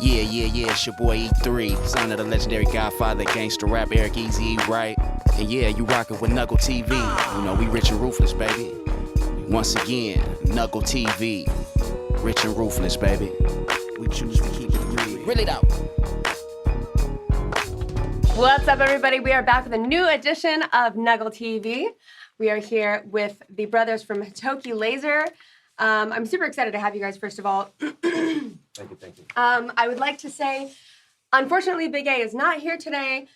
Yeah, it's your boy E3, son of the legendary Godfather, gangster rap, Eric Easy, right? And yeah, you rockin' with NUGL TV. You know, we rich and ruthless, baby. Once again, NUGL TV, rich and ruthless, baby. We choose to keep it real. Really though. What's up, everybody? We are back with a new edition of NUGL TV. We are here with the brothers from Hitoki Laser. I'm super excited to have you guys, first of all. Thank you. I would like to say, unfortunately, Big A is not here today.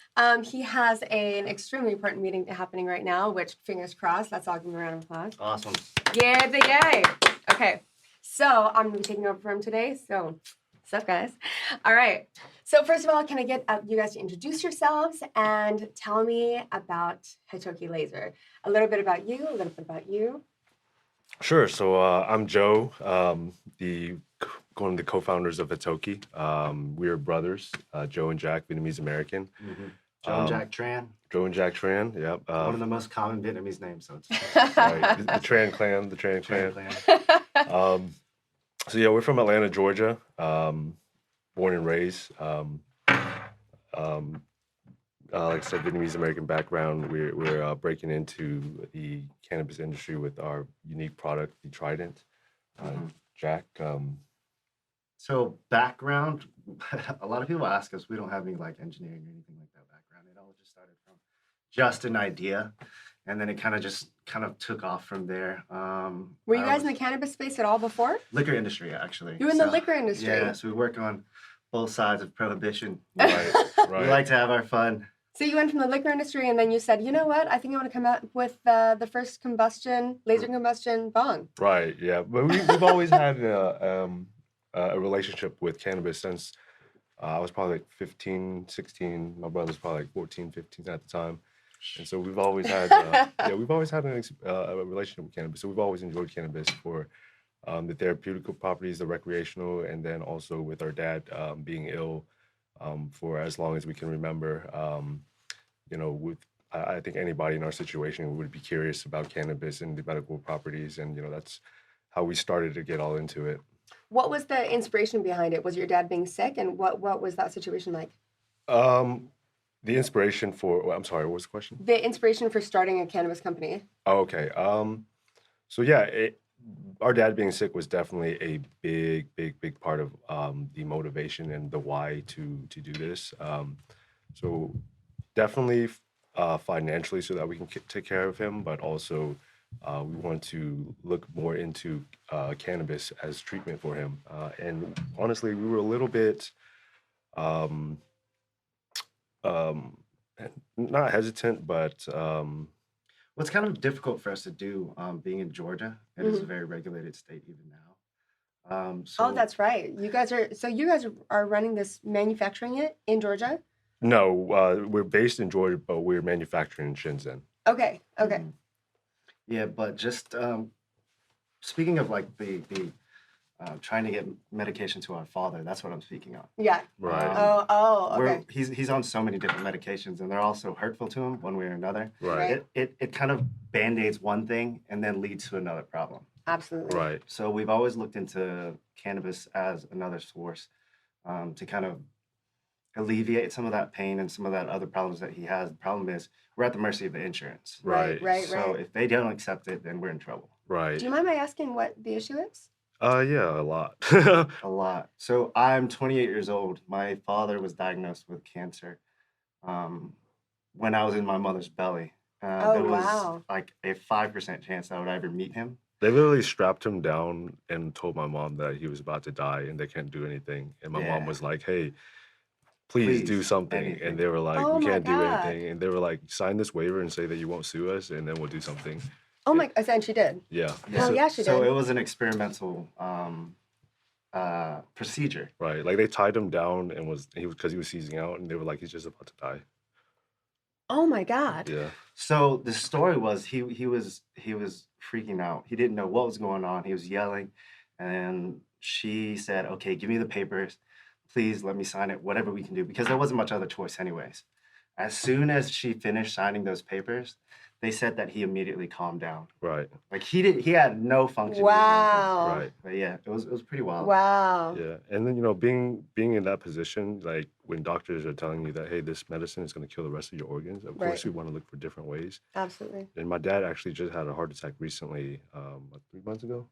He has an extremely important meeting happening right now, which, fingers crossed, let's all give him a round of applause. Awesome. Yeah, Big A. Okay, so I'm going to be taking over for him today, so what's up, guys? All right, so first of all, can I get you guys to introduce yourselves and tell me about Hitoki Laser? A little bit about you, a little bit about you. Sure. So I'm Joe, one of the co-founders of Hitoki. We are brothers, Joe and Jack, Vietnamese American. Mm-hmm. Joe and Jack Tran. Joe and Jack Tran. Yep. One of the most common Vietnamese names. So it's right, the Tran clan. The Tran clan. So yeah, we're from Atlanta, Georgia. Born and raised. Like I said, Vietnamese American background. We're breaking into the cannabis industry with our unique product, the Trident. Jack. So background, a lot of people ask us, we don't have any like engineering or anything like that background. It all just started from just an idea, and then it kind of took off from there. Were you guys in the cannabis space at all before? Liquor industry, actually. You were in the liquor industry? Yeah, so we work on both sides of prohibition. Right. We like to have our fun. So you went from the liquor industry, and then you said, you know what? I think I want to come out with the first laser combustion bong. Right. Yeah, but we've always had a relationship with cannabis since I was probably like 15, 16. My brother was probably like 14, 15 at the time. And so we've always had, a relationship with cannabis. So we've always enjoyed cannabis for the therapeutic properties, the recreational, and then also with our dad being ill for as long as we can remember. I think anybody in our situation would be curious about cannabis and the medical properties. And, that's how we started to get all into it. What was the inspiration behind it? Was your dad being sick? And what was that situation like? The inspiration for, I'm sorry, what was the question? The inspiration for starting a cannabis company. Oh, okay. So yeah, our dad being sick was definitely a big part of the motivation and the why to do this. So definitely financially so that we can take care of him, but also we want to look more into cannabis as treatment for him. And honestly, we were a little bit not hesitant, but What's kind of difficult for us to do, being in Georgia, it is a very regulated state even now. Oh, that's right. You guys are running this, manufacturing it in Georgia? No, we're based in Georgia, but we're manufacturing in Shenzhen. Okay. Yeah, but just speaking of like the trying to get medication to our father, that's what I'm speaking of. Yeah. Right. Okay. He's on so many different medications, and they're all so hurtful to him one way or another. Right. It kind of band-aids one thing and then leads to another problem. Absolutely. Right. So we've always looked into cannabis as another source to kind of alleviate some of that pain and some of that other problems that he has. The problem is we're at the mercy of the insurance. Right. So if they don't accept it, then we're in trouble. Right. Do you mind my asking what the issue is? Yeah, a lot. A lot. So I'm 28 years old. My father was diagnosed with cancer when I was in my mother's belly. There was like a 5% chance that I would ever meet him. They literally strapped him down and told my mom that he was about to die and they can't do anything. And my mom was like, hey, please do something. anything. And they were like, Oh we my can't do God. anything. And they were like, sign this waiver and say that you won't sue us and then we'll do something. Oh my, and she did. Yeah. Oh yeah, she did. So it was an experimental procedure. Right. Like they tied him down and because he was seizing out and they were like, he's just about to die. Oh my God. Yeah. So the story was he was freaking out. He didn't know what was going on. He was yelling, and she said, "Okay, give me the papers. Please let me sign it. Whatever we can do," because there wasn't much other choice anyways. As soon as she finished signing those papers, they said that he immediately calmed down. Right. Like he had no function. Wow. Right. But yeah, it was pretty wild. Wow. Yeah. And then, being in that position, like when doctors are telling you that, hey, this medicine is going to kill the rest of your organs, of course we want to look for different ways. Absolutely. And my dad actually just had a heart attack recently, 3 months ago.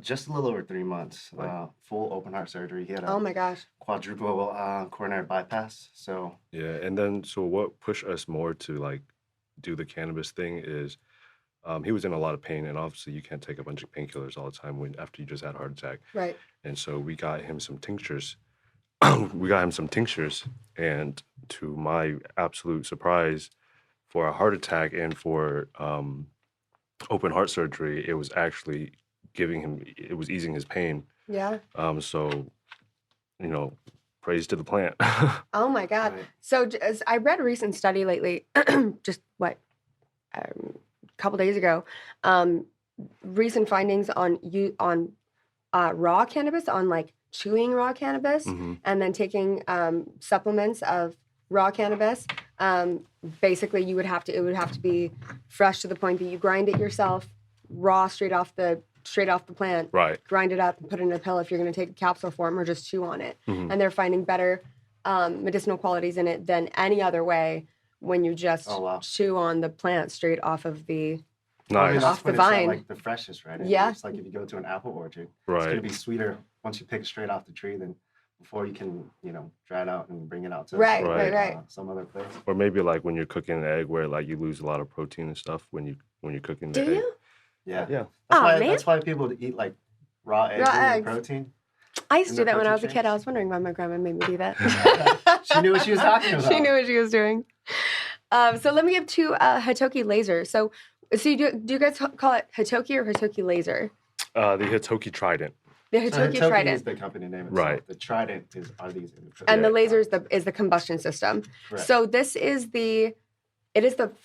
Just a little over 3 months. Right. Full open heart surgery. He had Oh a my gosh. quadruple coronary bypass. So Yeah. And then, so what pushed us more to like do the cannabis thing is he was in a lot of pain, and obviously you can't take a bunch of painkillers all the time after you just had a heart attack. Right. And so we got him some tinctures. And to my absolute surprise, for a heart attack and for open heart surgery, it was actually it was easing his pain. Yeah. So, praise to the plant. Oh my God. Right. So I read a recent study lately, just a couple days ago, recent findings on raw cannabis, on like chewing raw cannabis, Mhm. and then taking supplements of raw cannabis. Basically, it would have to be fresh to the point that you grind it yourself, raw, straight off the plant. Right. Grind it up and put it in a pill if you're going to take a capsule form, or just chew on it. Mhm. And they're finding better medicinal qualities in it than any other way when you just chew on the plant straight off of the Nice. That's off when the it's not, vine. like the freshest, right? Yeah. It's like if you go to an apple orchard, it's Right. gonna be sweeter once you pick it straight off the tree than before you can, dry it out and bring it out to Right. some other place. Or maybe like when you're cooking an egg, where like you lose a lot of protein and stuff when you're cooking the Do egg. you? Yeah. Yeah. That's why people eat like raw eggs Raw and eggs. protein. I used to And do the that when I was a protein kid. I shakes. was wondering why my grandma made me do that. She knew what she was talking about. She knew what she was doing. So let me give two Hitoki Lasers. So do you guys call it Hitoki or Hitoki Laser? The Hitoki Trident. The So Hitoki Hitoki Trident. is the company name itself. Right. The Trident are these. And the Yeah. laser is the combustion system. Correct. So this is the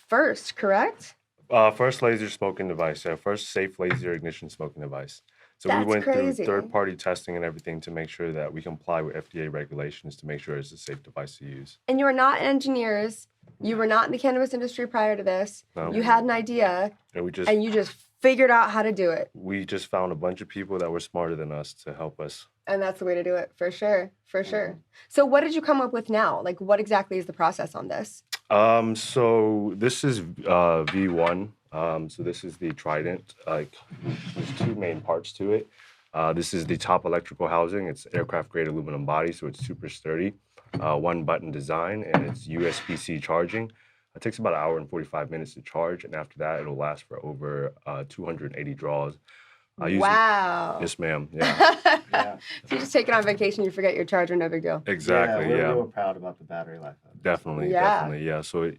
first, correct? First laser smoking device. First safe laser ignition smoking device. So That's we went crazy. through third-party testing and everything to make sure that we comply with FDA regulations to make sure it's a safe device to use. And you are not engineers. You were not in the cannabis industry prior to this. No. You had an idea, And you just figured out how to do it. we just found a bunch of people that were smarter than us to help us. And that's the way to do it, for sure, for sure. So what did you come up with now? Like, what exactly is the process on this? So this is V1. So this is the Trident. Like, there's two main parts to it. This is the top electrical housing. It's aircraft grade aluminum body, so it's super sturdy. One button design, and it's USB-C charging. It takes about 1 hour and 45 minutes to charge, and after that, it'll last for over 280 draws. Wow. Yes, ma'am. Yeah. Yeah. So you just take it on vacation, you forget your charger, no big deal. Exactly. Yeah, Yeah. we were proud about the battery life. of it. Definitely. Yeah. Definitely. Yeah. So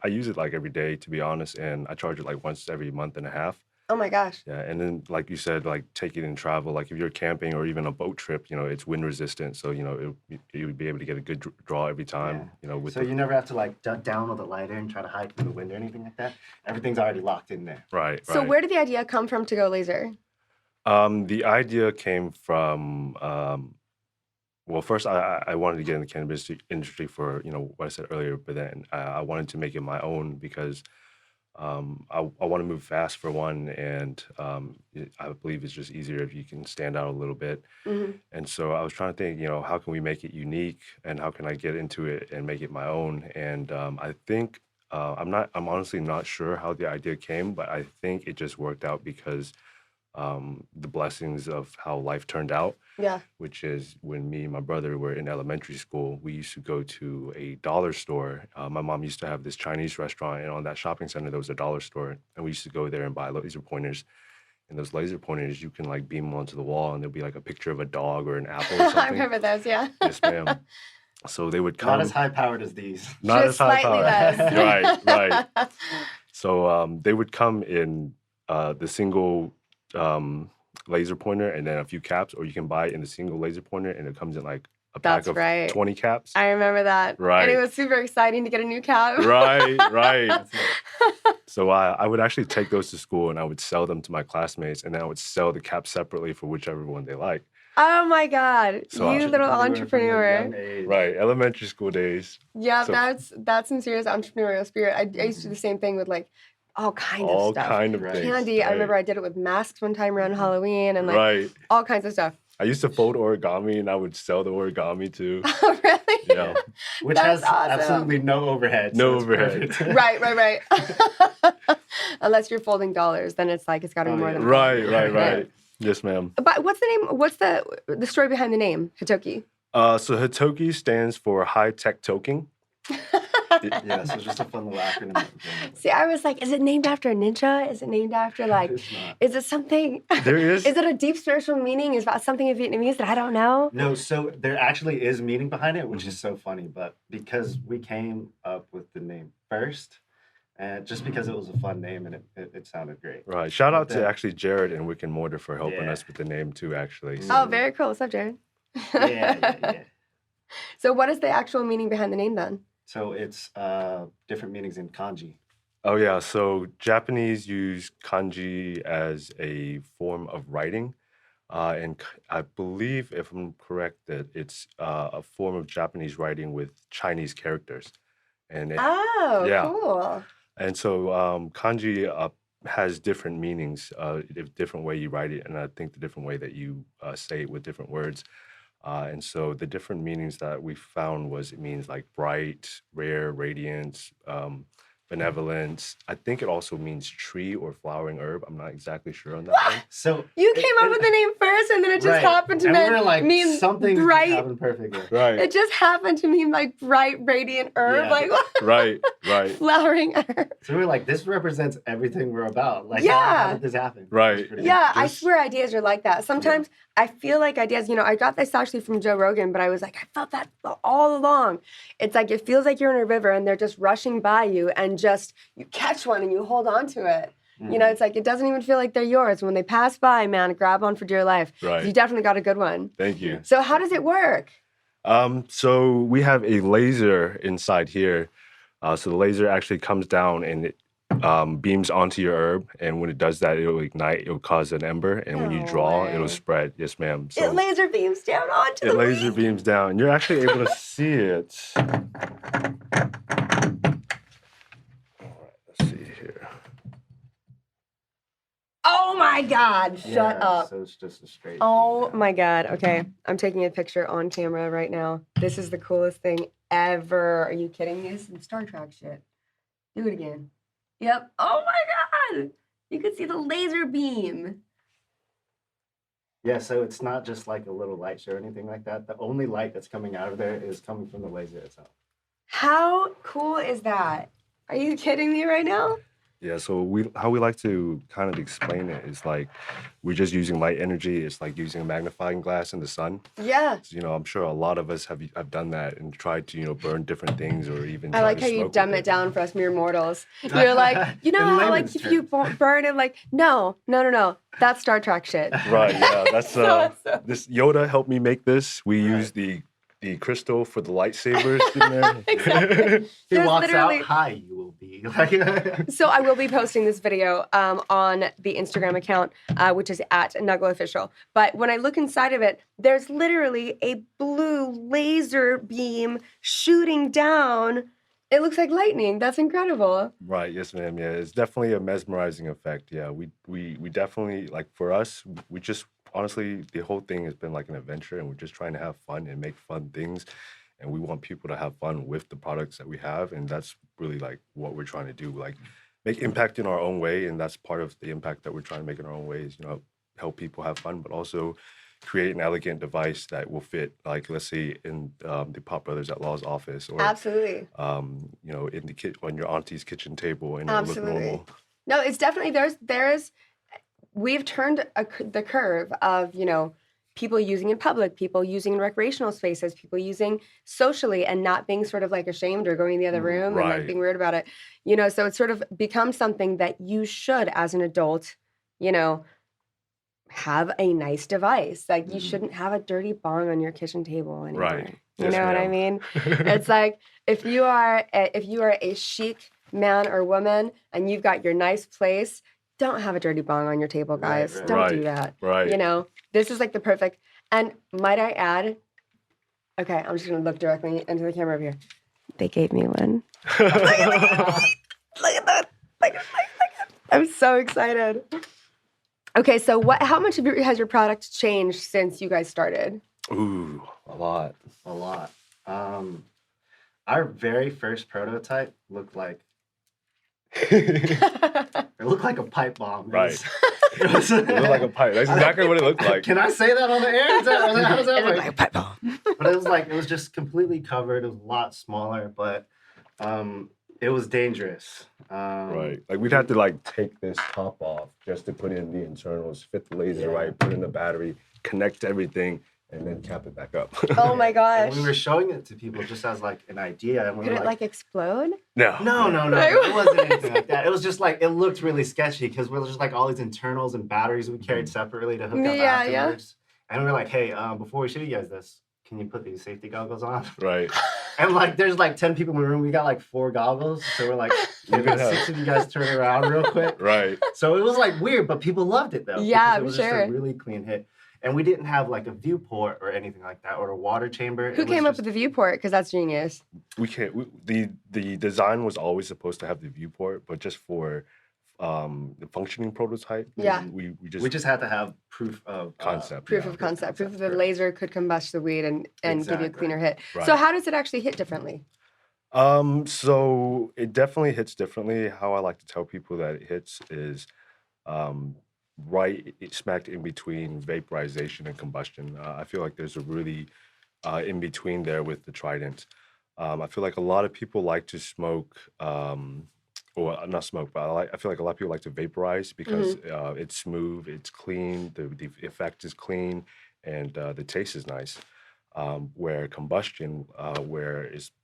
I use it like every day, to be honest, and I charge it like once every month and a half. Oh my gosh. Yeah, and then like you said, like take it in travel. Like if you're camping or even a boat trip, it's wind resistant, so you would be able to get a good draw every time. With So you never have to like duck down with a lighter and try to hide from the wind or anything like that. Everything's already locked in there. right. So where did the idea come from to go laser? The idea came from well, first I wanted to get in the cannabis industry for what I said earlier, but then I wanted to make it my own because I want to move fast for one, and I believe it's just easier if you can stand out a little bit. Mm-hmm. And so I was trying to think, how can we make it unique, and how can I get into it and make it my own? And I think I'm honestly not sure how the idea came, but I think it just worked out because the blessings of how life turned out. Yeah. Which is when me and my brother were in elementary school, we used to go to a dollar store. My mom used to have this Chinese restaurant, and on that shopping center, there was a dollar store. And we used to go there and buy laser pointers. And those laser pointers, you can like beam them onto the wall, and there'll be like a picture of a dog or an apple or I something. remember those, yeah. Yes, ma'am. So they would come. Not as high powered as these. Not Just as high slightly powered. less. Right. So they would come in the single laser pointer and then a few caps, or you can buy it in the single laser pointer and it comes in like a pack That's of right. 20 caps. I remember that. Right. And it was super exciting to get a new cap. Right. That's it. So I would actually take those to school and I would sell them to my classmates, and then I would sell the caps separately for whichever one they like. Oh my God, So you little entrepreneur. Right, elementary school days. Yeah, So- that's some serious entrepreneurial spirit. I used to do the same thing with like all kind of All stuff. kind of Right. things. Candy. I right. remember I did it with masks one time around Halloween and like Right. all kinds of stuff. I used to fold origami and I would sell the origami too. Oh, really? Yeah. Which That's has awesome. absolutely no overhead. No it's overhead. perfect. Right. Unless you're folding dollars, then it's like it's got to be Oh, more yeah. than Right. Yes, ma'am. But what's the name? What's the story behind the name Hitoki? So Hitoki stands for high tech toking. Yeah, so it's just a fun little acronym. See, I was like, is it named after a ninja? Is it named after like? It's not. Is it something? There is. Is it a deep spiritual meaning? Is it something in Vietnamese that I don't know? No, so there actually is meaning behind it, which is so funny. But because we came up with the name first, and just because it was a fun name and it sounded great. Right. Shout out to Then- actually Jared and Wick and Mortar for helping Yeah. us with the name too, actually. Oh, very cool. What's up, Jared? Yeah. So, what is the actual meaning behind the name then? So it's different meanings in kanji. Oh, yeah. So Japanese use kanji as a form of writing. I believe, if I'm correct, that it's a form of Japanese writing with Chinese characters. And Oh, Yeah. cool. And so kanji has different meanings, the different way you write it, and I think the different way that you say it with different words. And so the different meanings that we found was it means like bright, rare, radiance, benevolence. I think it also means tree or flowering herb. I'm not exactly sure on that one. So You came up with the name first, and then it just right. happened to and we're like mean something just bright. happened perfectly. Right, It just happened to mean like bright, radiant herb, Yeah. like right. flowering herb. So we're like, this represents everything we're about. Like, Yeah. how did this happen? Right. It's pretty Yeah, I Just- swear ideas are like that. Sometimes I feel like ideas, I got this actually from Joe Rogan, but I was like, I felt that all along. It's like it feels like you're in a river and they're just rushing by you and just you catch one and you hold on to it. Mhm. It's like it doesn't even feel like they're yours. When they pass by, man, grab on for dear life. Right. You definitely got a good one. Thank you. So how does it work? So we have a laser inside here. So the laser actually comes down and it beams onto your herb, and when it does that, it'll ignite. It'll cause an ember, and when you No draw, way. it'll spread. Yes, ma'am. So It laser beams down onto it the laser weed. beams down. You're actually able to see it. All right, let's see here. Oh my God! Shut Yeah, up. So it's just a straight. Oh beam down. my God. Okay. I'm taking a picture on camera right now. This is the coolest thing ever. Are you kidding me? This is some Star Trek shit. Do it again. Yep. Oh my God. You can see the laser beam. Yeah, so it's not just like a little light show or anything like that. The only light that's coming out of there is coming from the laser itself. How cool is that? Are you kidding me right now? Yeah, so how we like to kind of explain it is like we're just using light energy. It's like using a magnifying glass in the sun. Yeah. So, I'm sure a lot of us have done that and tried to, burn different things or even. I try like to how you smoke dumb with it down for us mere mortals. You're like, In how like layman's if you burn it, like, no. That's Star Trek shit. Right. Yeah. That's So awesome. this Yoda helped me make this. We Right. use the crystal for the lightsabers in there. Exactly. He There's walks literally- out, hi, you will be. Like, So I will be posting this video on the Instagram account, which is at NUGL Official. But when I look inside of it, there's literally a blue laser beam shooting down. It looks like lightning. That's incredible. Right. Yes, ma'am. Yeah. It's definitely a mesmerizing effect. Yeah. We definitely, like, for us, we just honestly, the whole thing has been like an adventure, and we're just trying to have fun and make fun things. And we want people to have fun with the products that we have. And that's really like what we're trying to do, like make impact in our own way. And that's part of the impact that we're trying to make in our own ways, help people have fun, but also create an elegant device that will fit, like, let's say in the Pop Brothers at Law's office, or, Absolutely. in the on your auntie's kitchen table, and it'll look Absolutely. normal. No, it's definitely there's we've turned the curve of people using in public, people using in recreational spaces, people using socially and not being sort of like ashamed or going in the other room and like Right. being weird about it. So it's sort of become something that you should, as an adult, have a nice device. Like you Mhm. shouldn't have a dirty bong on your kitchen table anymore. Right. You Yes, know what I ma'am. mean? It's like if you are a chic man or woman and you've got your nice place, don't have a dirty bong on your table, guys. right. Don't do Right, that. right. You know, this is like the perfect. And might I add? Okay, I'm just gonna look directly into the camera over here. They gave me one. Look at that! Look at that! I'm so excited. Okay, so how much has your product changed since you guys started? Ooh, a lot. A lot. Our very first prototype looked like a pipe bomb. Right. It was It looked like a pipe. That's exactly what it looked like. Can I say that on the air? How does that It looked work? like a pipe bomb. But it was just completely covered. It was a lot smaller, but it was dangerous. Right. Like we'd have to like take this top off just to put in the internals, fit the laser right, put in the battery, connect everything, and then cap it back up. Oh my gosh. And we were showing it to people just as like an idea, and we Could were it like explode? No. No, it wasn't anything like that. It was just like, it looked really sketchy because we were just like all these internals and batteries we carried separately to hook up Yeah, yeah. afterwards. And we were like, hey, before we show you guys this, can you put these safety goggles on? Right. And like, there's like 10 people in the room. We got like 4 goggles. So we're like, can Yeah. 6 of you guys turn around real quick? Right. So it was like weird, but people loved it though. Yeah, because I'm it was sure. just a really clean hit. And we didn't have like a viewport or anything like that, or a water chamber. Who came up with the viewport? Because that's genius. We can't. The design was always supposed to have the viewport, but just for the functioning prototype, Yeah. we We just had to have proof of concept. Proof yeah. of concept. Proof that the correct. laser could combust the weed and give you a Exactly. cleaner hit. Right. So how does it actually hit differently? So it definitely hits differently. How I like to tell people that it hits is smacked in between vaporization and combustion. I feel like there's a really in between there with the Trident. I feel like a lot of people like to smoke, or not smoke, but I feel like a lot of people like to vaporize because it's smooth, it's clean, the effect is clean, and the taste is nice. Where combustion,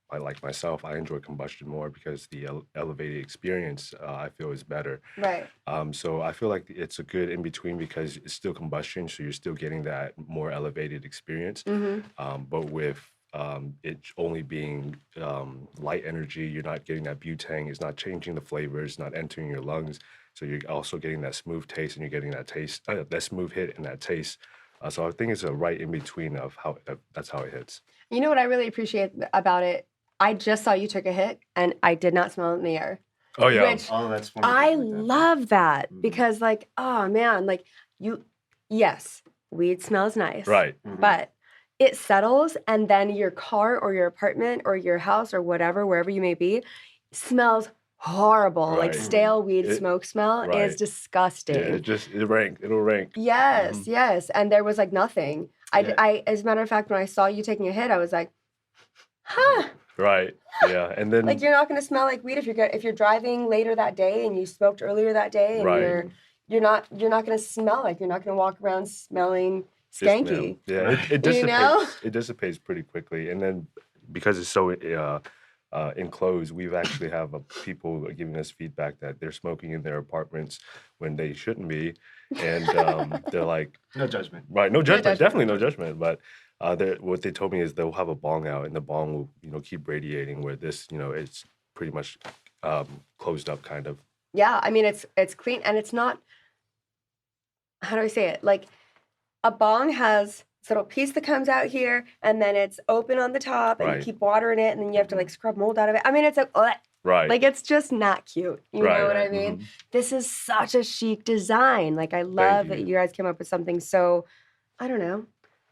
I like myself, I enjoy combustion more because the elevated experience I feel is better. Right. So I feel like it's a good in between because it's still combustion, so you're still getting that more elevated experience. But with it only being light energy, you're not getting that butane. It's not changing the flavor. It's not entering your lungs. So you're also getting that smooth taste, and you're getting that taste, that smooth hit and that taste. So I think it's a right in between of how that's how it hits. You know what I really appreciate about it? I just saw you took a hit and I did not smell it in the air. Oh yeah, Which Oh, that's wonderful. I like that. love that Mhm. because like, oh man, like yes, weed smells nice. right. Mhm. But it settles and then your car or your apartment or your house or whatever, wherever you may be, smells horrible. Like Right. stale weed It- smoke smell is right. disgusting. Yeah, it'll rank. Yes, Mhm. yes. And there was like nothing. Yeah. I, as a matter of fact, when I saw you taking a hit, I was like, huh. Right. Yeah. And then Like you're not going to smell like weed if you're driving later that day and you smoked earlier that day and Right. you're not going to smell like you're not going to walk around smelling Yes, skanky. ma'am. Yeah, it You dissipates. know? It dissipates pretty quickly, and then because it's so enclosed, we've actually have people giving us feedback that they're smoking in their apartments when they shouldn't be, and they're like, No judgment. right, no judgment, judgment. definitely no judgment, but what they told me is they'll have a bong out, and the bong will keep radiating. Where this, it's pretty much closed up, kind of. Yeah, I mean it's clean and it's not. How do I say it? Like a bong has this little piece that comes out here, and then it's open on the top, and you Right. keep water in it, and then you have to like scrub mold out of it. I mean, it's Right. like it's just not cute. You Right, know what I right, mean? mhm. This is such a chic design. Like I love that you. you guys came up with something so, I don't know,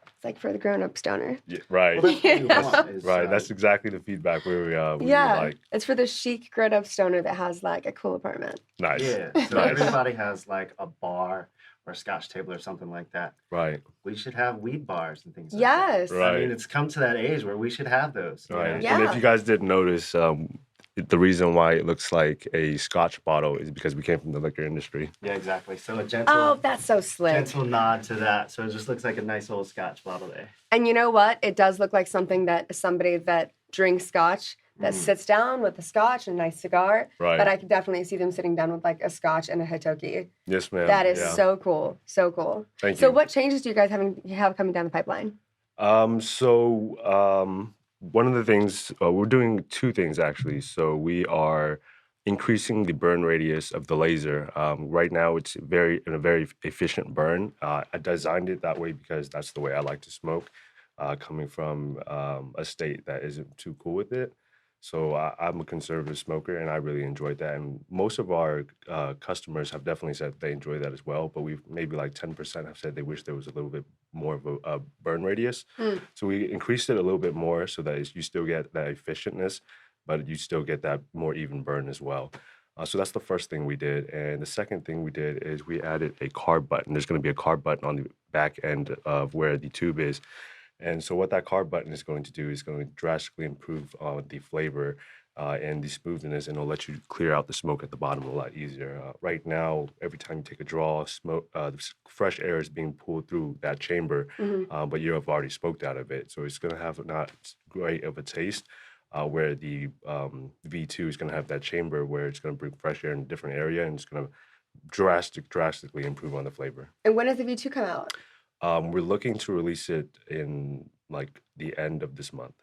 it's like for the grown-up stoner. Yeah, right. Well, that's what we Yeah. want is, Right. That's exactly the feedback we were Yeah, like, it's for the chic grown-up stoner that has like a cool apartment. nice. Yeah. So Nice. everybody has like a bar or a scotch table or something like that. Right. We should have weed bars and things like that. Yes. Right. I mean, it's come to that age where we should have those. you Right. know? And Yeah. if you guys didn't notice, the reason why it looks like a Scotch bottle is because we came from the liquor industry. Yeah, exactly. So a gentle, Oh, that's so slick. gentle nod to that. So it just looks like a nice old scotch bottle there. And you know what? It does look like something that somebody that drinks scotch that Mhm. sits down with a scotch and a nice cigar. Right. But I could definitely see them sitting down with like a scotch and a Hitoki. Yes, ma'am. That is Yeah. so cool. So cool. Thank So you. what changes do you guys have coming down the pipeline? One of the things we're doing two things actually. So we are increasing the burn radius of the laser. Right now, it's in a very efficient burn. I designed it that way because that's the way I like to smoke, coming from a state that isn't too cool with it. So I'm a conservative smoker, and I really enjoyed that. And most of our customers have definitely said they enjoy that as well. But we've maybe like 10% have said they wish there was a little bit more of a burn radius. So we increased it a little bit more so that you still get that efficientness, but you still get that more even burn as well. So that's the first thing we did. And the second thing we did is we added a carb button. There's going to be a carb button on the back end of where the tube is. And so what that carb button is going to do is going to drastically improve the flavor and the smoothness, and it'll let you clear out the smoke at the bottom a lot easier. Right now, every time you take a draw, fresh air is being pulled through that chamber, but you have already smoked out of it. So it's going to have not great of a taste, where the V2 is going to have that chamber where it's going to bring fresh air in a different area, and it's going to drastically improve on the flavor. And when does the V2 come out? We're looking to release it in like the end of this month.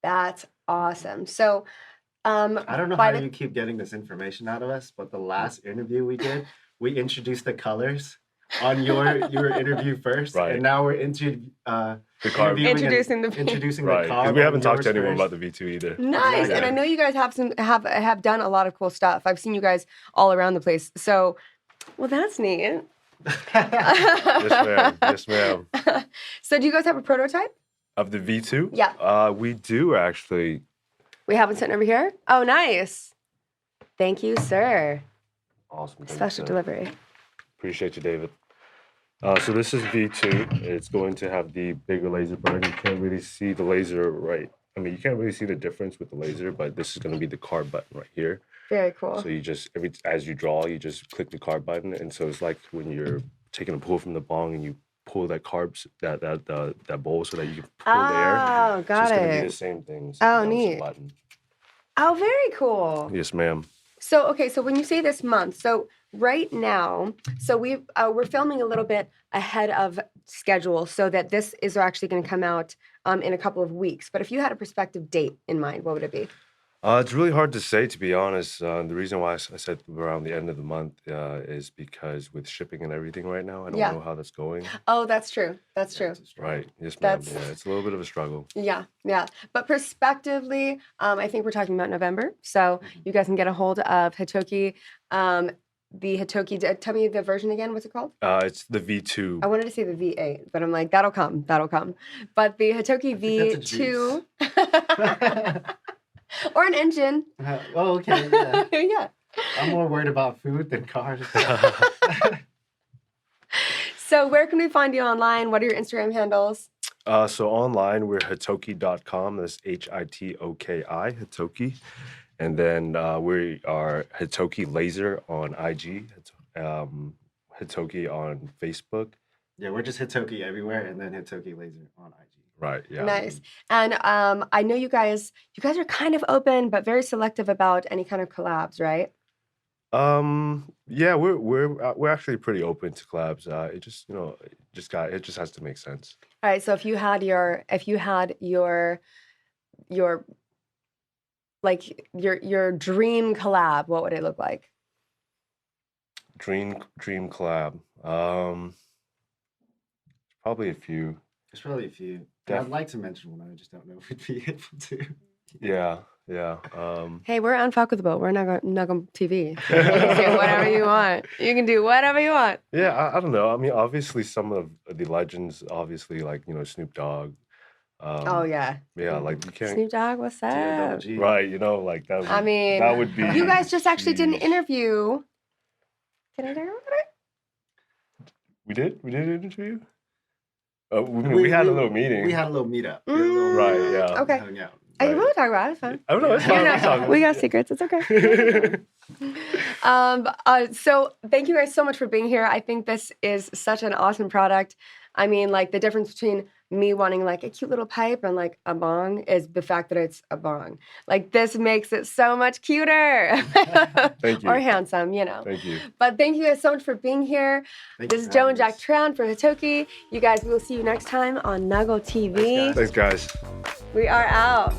That's awesome. So, I don't know how you keep getting this information out of us, but the last interview we did, we introduced the colors on your interview first, Right. and now we're introducing the car. Right, because we haven't talked to anyone about the V2 either. Nice, and I know you guys have done a lot of cool stuff. I've seen you guys all around the place. So, well, that's neat. Yes, ma'am. So do you guys have a prototype? Of the V2? Yeah. We do actually. We have it sitting over here? Oh, nice. Thank you, sir. Awesome. Special delivery. Appreciate you, David. So this is V2. It's going to have the bigger laser burn. You can't really see the laser right. I mean, you can't really see the difference with the laser, but this is going to be the carb button right here. Very cool. So you just, as you draw, you just click the carb button. And so it's like when you're taking a pull from the bong and you pull that that bowl so that you can pull the air. Oh, got so it's it. going to be the same thing. Oh, neat. Button. Oh, very cool. Yes, ma'am. So, okay, so when you say this month, so right now, so we're filming a little bit ahead of schedule so that this is actually going to come out in a couple of weeks. But if you had a prospective date in mind, what would it be? It's really hard to say, to be honest. The reason why I said around the end of the month is because with shipping and everything right now, I don't know how that's going. Oh, that's true. That's true. Right. Yes, ma'am. Yeah, it's a little bit of a struggle. Yeah. But prospectively, I think we're talking about November. So you guys can get a hold of Hitoki. The Hitoki, tell me the version again. What's it called? It's the V2. I wanted to say the V8, but I'm like, that'll come. But the Hitoki V2. Or an engine. Okay, yeah. Yeah. I'm more worried about food than cars. So where can we find you online? What are your Instagram handles? So online, we're hitoki.com. That's Hitoki, Hitoki. And then we are Hitoki Laser on IG, Hitoki on Facebook. Yeah, we're just Hitoki everywhere, and then Hitoki Laser on IG. Right. Yeah. Nice. And I know you guys are kind of open, but very selective about any kind of collabs, right? Yeah, we're actually pretty open to collabs. It just it just has to make sense. All right. So if you had your like your dream collab, what would it look like? Dream collab. Probably a few. There's probably a few. I'd like to mention one. I just don't know if we'd be able to. Yeah. Hey, we're unfuckable. We're NUGL TV. So you can say whatever you want. You can do whatever you want. Yeah, I don't know. I mean, obviously, some of the legends, obviously, like Snoop Dogg. Oh yeah. Yeah, like you can't. Snoop Dogg, what's up? Right, like that. I mean, that would be. You guys just actually did an interview. Can I talk about it? We did an interview. We had a little meeting. We had a little meetup. Right. Yeah. Okay. Hung out. Right. You want to talk about it? It's fine. I don't know. It's fine. We got secrets. It's okay. So thank you guys so much for being here. I think this is such an awesome product. I mean, like the difference between me wanting like a cute little pipe and like a bong is the fact that it's a bong. Like this makes it so much cuter. Thank you. Or handsome, Thank you. But thank you guys so much for being here. This is Joe and Jack Tran for Hitoki. You guys, we will see you next time on NUGL TV. Thanks, guys. We are out.